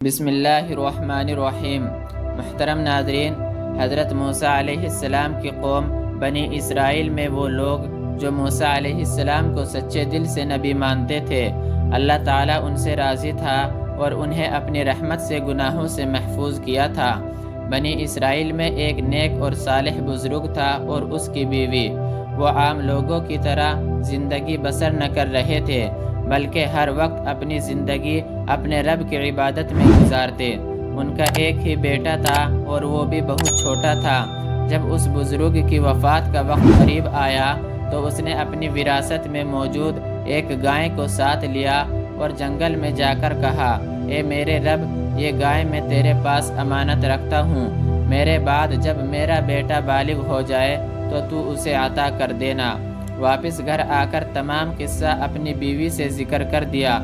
بسم اللہ الرحمن الرحیم۔ محترم ناظرین، حضرت موسیٰ علیہ السلام کی قوم بنی اسرائیل میں وہ لوگ جو موسیٰ علیہ السلام کو سچے دل سے نبی مانتے تھے، اللہ تعالیٰ ان سے راضی تھا اور انہیں اپنی رحمت سے گناہوں سے محفوظ کیا تھا۔ بنی اسرائیل میں ایک نیک اور صالح بزرگ تھا اور اس کی بیوی۔ وہ عام لوگوں کی طرح زندگی بسر نہ کر رہے تھے، بلکہ ہر وقت اپنی زندگی اپنے رب کی عبادت میں گزارتے۔ ان کا ایک ہی بیٹا تھا اور وہ بھی بہت چھوٹا تھا۔ جب اس بزرگ کی وفات کا وقت قریب آیا تو اس نے اپنی وراثت میں موجود ایک گائے کو ساتھ لیا اور جنگل میں جا کر کہا، اے میرے رب، یہ گائے میں تیرے پاس امانت رکھتا ہوں، میرے بعد جب میرا بیٹا بالغ ہو جائے تو اسے عطا کر دینا۔ واپس گھر آ کر تمام قصہ اپنی بیوی سے ذکر کر دیا۔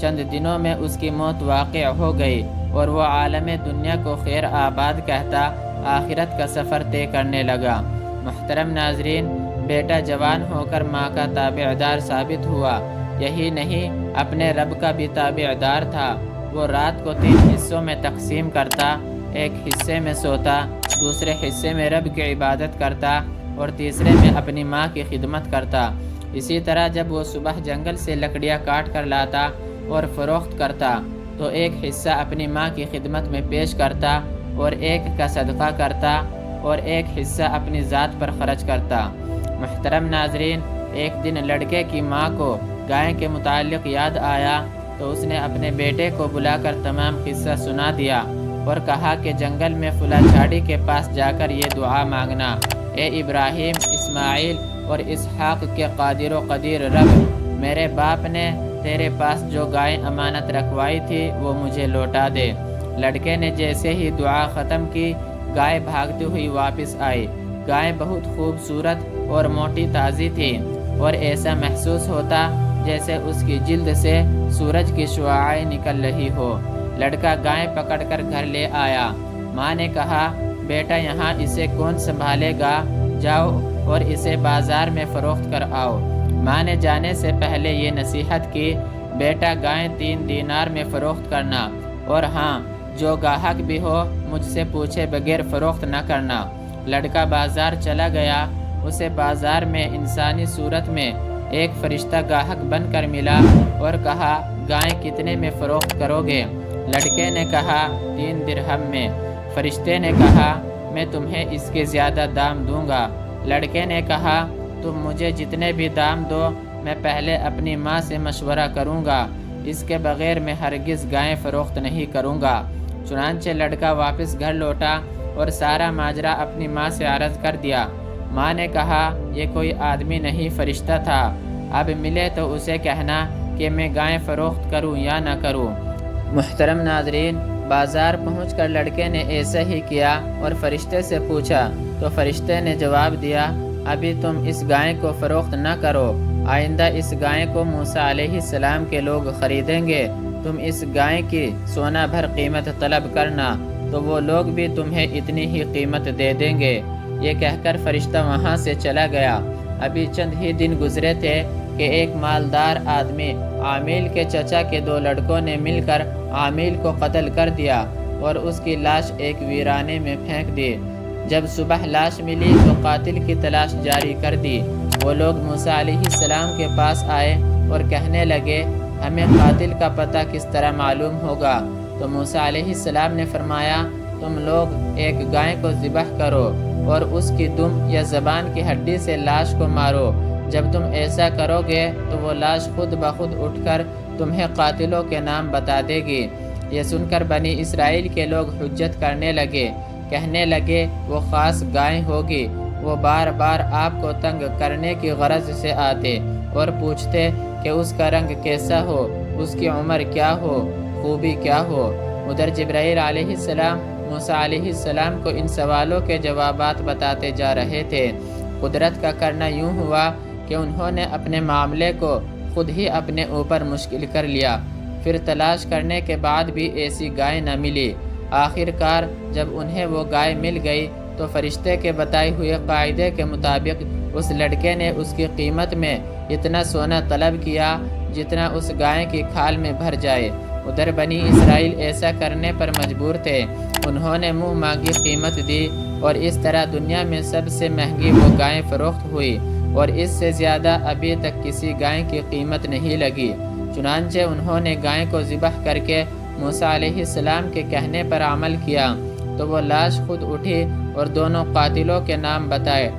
چند دنوں میں اس کی موت واقع ہو گئی اور وہ عالم دنیا کو خیر آباد کہتا آخرت کا سفر طے کرنے لگا۔ محترم ناظرین، بیٹا جوان ہو کر ماں کا تابعدار ثابت ہوا۔ یہی نہیں، اپنے رب کا بھی تابعدار تھا۔ وہ رات کو 3 حصوں میں تقسیم کرتا، ایک حصے میں سوتا، دوسرے حصے میں رب کی عبادت کرتا اور تیسرے میں اپنی ماں کی خدمت کرتا۔ اسی طرح جب وہ صبح جنگل سے لکڑیاں کاٹ کر لاتا اور فروخت کرتا تو ایک حصہ اپنی ماں کی خدمت میں پیش کرتا اور ایک کا صدقہ کرتا اور ایک حصہ اپنی ذات پر خرچ کرتا۔ محترم ناظرین، ایک دن لڑکے کی ماں کو گائے کے متعلق یاد آیا تو اس نے اپنے بیٹے کو بلا کر تمام قصہ سنا دیا اور کہا کہ جنگل میں فلاں جھاڑی کے پاس جا کر یہ دعا مانگنا، اے ابراہیم، اسماعیل اور اسحاق کے قادر و قدیر رب، میرے باپ نے تیرے پاس جو گائے امانت رکھوائی تھی وہ مجھے لوٹا دے۔ لڑکے نے جیسے ہی دعا ختم کی، گائے بھاگتی ہوئی واپس آئی۔ گائے بہت خوبصورت اور موٹی تازی تھی اور ایسا محسوس ہوتا جیسے اس کی جلد سے سورج کی شعاعیں نکل رہی ہو۔ لڑکا گائے پکڑ کر گھر لے آیا۔ ماں نے کہا، بیٹا یہاں اسے کون سنبھالے گا، جاؤ اور اسے بازار میں فروخت کر آؤ۔ ماں نے جانے سے پہلے یہ نصیحت کی، بیٹا گائے 3 دینار میں فروخت کرنا، اور ہاں، جو گاہک بھی ہو مجھ سے پوچھے بغیر فروخت نہ کرنا۔ لڑکا بازار چلا گیا۔ اسے بازار میں انسانی صورت میں ایک فرشتہ گاہک بن کر ملا اور کہا، گائے کتنے میں فروخت کرو گے؟ لڑکے نے کہا، 3 درہم میں۔ فرشتے نے کہا، میں تمہیں اس کے زیادہ دام دوں گا۔ لڑکے نے کہا، تم مجھے جتنے بھی دام دو، میں پہلے اپنی ماں سے مشورہ کروں گا، اس کے بغیر میں ہرگز گائے فروخت نہیں کروں گا۔ چنانچہ لڑکا واپس گھر لوٹا اور سارا ماجرا اپنی ماں سے عرض کر دیا۔ ماں نے کہا، یہ کوئی آدمی نہیں، فرشتہ تھا، اب ملے تو اسے کہنا کہ میں گائے فروخت کروں یا نہ کروں۔ محترم ناظرین، بازار پہنچ کر لڑکے نے ایسا ہی کیا اور فرشتے سے پوچھا تو فرشتے نے جواب دیا، ابھی تم اس گائے کو فروخت نہ کرو، آئندہ اس گائے کو موسیٰ علیہ السلام کے لوگ خریدیں گے، تم اس گائے کی سونا بھر قیمت طلب کرنا تو وہ لوگ بھی تمہیں اتنی ہی قیمت دے دیں گے۔ یہ کہہ کر فرشتہ وہاں سے چلا گیا۔ ابھی چند ہی دن گزرے تھے کہ ایک مالدار آدمی عامیل کے چچا کے 2 لڑکوں نے مل کر عامیل کو قتل کر دیا اور اس کی لاش ایک ویرانے میں پھینک دی۔ جب صبح لاش ملی تو قاتل کی تلاش جاری کر دی۔ وہ لوگ موسیٰ علیہ السلام کے پاس آئے اور کہنے لگے، ہمیں قاتل کا پتہ کس طرح معلوم ہوگا؟ تو موسیٰ علیہ السلام نے فرمایا، تم لوگ ایک گائے کو ذبح کرو اور اس کی دم یا زبان کی ہڈی سے لاش کو مارو۔ جب تم ایسا کرو گے تو وہ لاش خود بخود اٹھ کر تمہیں قاتلوں کے نام بتا دے گی۔ یہ سن کر بنی اسرائیل کے لوگ حجت کرنے لگے، کہنے لگے، وہ خاص گائے ہوگی۔ وہ بار بار آپ کو تنگ کرنے کی غرض سے آتے اور پوچھتے کہ اس کا رنگ کیسا ہو، اس کی عمر کیا ہو، خوبی کیا ہو۔ ادھر جبرائیل علیہ السلام موسیٰ علیہ السلام کو ان سوالوں کے جوابات بتاتے جا رہے تھے۔ قدرت کا کرنا یوں ہوا کہ انہوں نے اپنے معاملے کو خود ہی اپنے اوپر مشکل کر لیا۔ پھر تلاش کرنے کے بعد بھی ایسی گائے نہ ملی۔ آخر کار جب انہیں وہ گائے مل گئی تو فرشتے کے بتائے ہوئے قاعدے کے مطابق اس لڑکے نے اس کی قیمت میں اتنا سونا طلب کیا جتنا اس گائے کی کھال میں بھر جائے۔ ادھر بنی اسرائیل ایسا کرنے پر مجبور تھے۔ انہوں نے منہ مانگی قیمت دی اور اس طرح دنیا میں سب سے مہنگی وہ گائے فروخت ہوئی اور اس سے زیادہ ابھی تک کسی گائے کی قیمت نہیں لگی۔ چنانچہ انہوں نے گائے کو ذبح کر کے موسیٰ علیہ السلام کے کہنے پر عمل کیا تو وہ لاش خود اٹھی اور دونوں قاتلوں کے نام بتائے۔